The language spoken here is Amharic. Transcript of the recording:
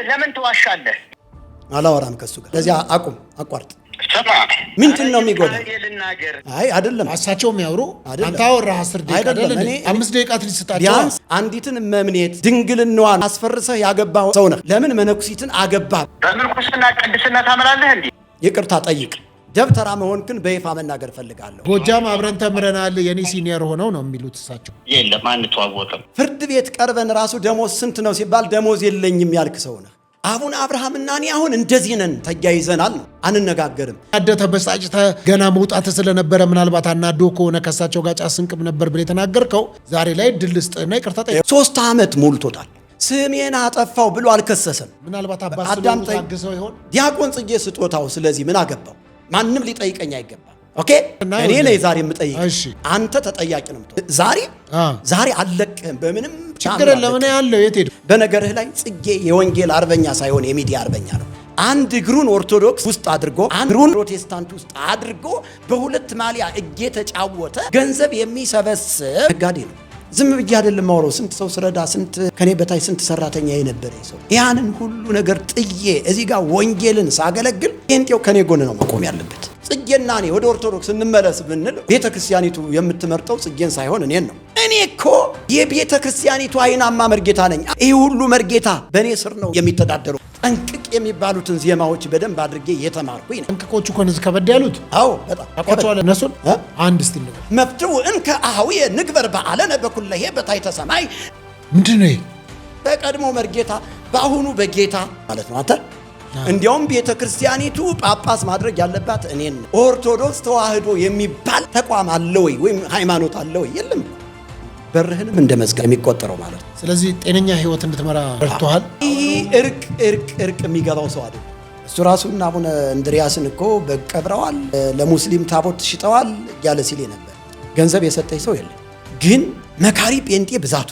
ለምን ትዋሻለህ? አላወራም ከሱ ጋር። ለዚያ አቋርጥ። ስማ ምንድነው የሚጎዳ? አይ አይደለም፣ አሳቸው የሚያወሩ አንተ አወራህ 10 ደቂቃ አይደለም። እኔ 5 ደቂቃ ልትሰጣቸው ቢያንስ አንዲትን መምኔት ድንግልናዋን አስፈርሰህ ያገባው ሰው ነህ። ለምን መነኩሲትን አገባ? በምንኩስና ቅድስና ታምናለህ እንዴ? ይቅርታ ጠይቅ። ደብተራ መሆንክን በይፋ መናገር ፈልጋለሁ። ጎጃም አብረን ተምረናል፣ የኔ ሲኒየር ሆነው ነው የሚሉት እሳቸው። የለም አንተዋወቅም። ፍርድ ቤት ቀርበን ራሱ ደሞዝ ስንት ነው ሲባል ደሞዝ የለኝም ያልክ ሰው ነህ። አቡነ አብርሃምና እኔ አሁን እንደዚህ ነን፣ ተያይዘናል፣ አንነጋገርም። ተበሳጭተ ገና መውጣት ስለነበረ ምናልባት አናዶ ከሆነ ከሳቸው ጋር ጫት ስንቅም ነበር ብለህ የተናገርከው ዛሬ ላይ ድል ስጥና ይቅርታ ጠይቅ። 3 ዓመት ሞልቶታል። ስሜን አጠፋው ብሎ አልከሰሰም። ምናልባት አባስሉ ታግሰው ይሆን ዲያቆን ጽጌ ስጦታው። ስለዚህ ምን አገባው? ማንም ሊጠይቀኝ አይገባም። ኦኬ እኔ ነኝ ዛሬ የምጠይቅ። አንተ ተጠያቂ ነው። ዛሬ አለቅህም በምንም ችግር ለምን ያለው የት ሄዱ? በነገርህ ላይ ጽጌ የወንጌል አርበኛ ሳይሆን የሚዲያ አርበኛ ነው። አንድ እግሩን ኦርቶዶክስ ውስጥ አድርጎ አንድ እግሩን ፕሮቴስታንት ውስጥ አድርጎ በሁለት ማሊያ እጌ ተጫወተ ገንዘብ የሚሰበስብ ነጋዴ ነው። ዝም ብዬ አይደለም ማውራው። ስንት ሰው ስረዳ፣ ስንት ከኔ በታይ ስንት ሰራተኛ የነበረ ሰው። ያንን ሁሉ ነገር ጥዬ እዚህ ጋር ወንጌልን ሳገለግል ጴንጤው ከኔ ጎን ነው መቆም ያለበት። ጽጌና እኔ ወደ ኦርቶዶክስ እንመለስ ብንል ቤተክርስቲያኒቱ የምትመርጠው ጽጌን ሳይሆን እኔን ነው። እኔ እኮ የቤተክርስቲያኒቱ አይናማ መርጌታ ነኝ። ይህ ሁሉ መርጌታ በእኔ ስር ነው የሚተዳደሩ። ጠንቅቅ የሚባሉትን ዜማዎች በደንብ አድርጌ የተማርኩኝ ነኝ። ጠንቅቆቹ ኮንዝ ከበድ ያሉት? አዎ በጣም አቋጫለ። እነሱን አንድ እስቲ ነው መፍትው እንከ አህዊየ ንግበር በዓለነ በኩለሄ በታሕተ ሰማይ። ምንድነው? በቀድሞ መርጌታ በአሁኑ በጌታ ማለት ነው። አንተ እንዲያውም ቤተክርስቲያኒቱ ጳጳስ ማድረግ ያለባት እኔን። ኦርቶዶክስ ተዋህዶ የሚባል ተቋም አለ ወይ ወይም ሃይማኖት አለ ወይ? የለም። በርህንም እንደ መዝጋት የሚቆጠረው ማለት ነው። ስለዚህ ጤነኛ ህይወት እንድትመራ ረድቶሃል። ይህ እርቅ የሚገባው ሰው አይደል። እሱ ራሱና አቡነ እንድሪያስን እኮ በቀብረዋል፣ ለሙስሊም ታቦት ሽጠዋል እያለ ሲል ነበር። ገንዘብ የሰጠኝ ሰው የለም። ግን መካሪ ጴንጤ ብዛቱ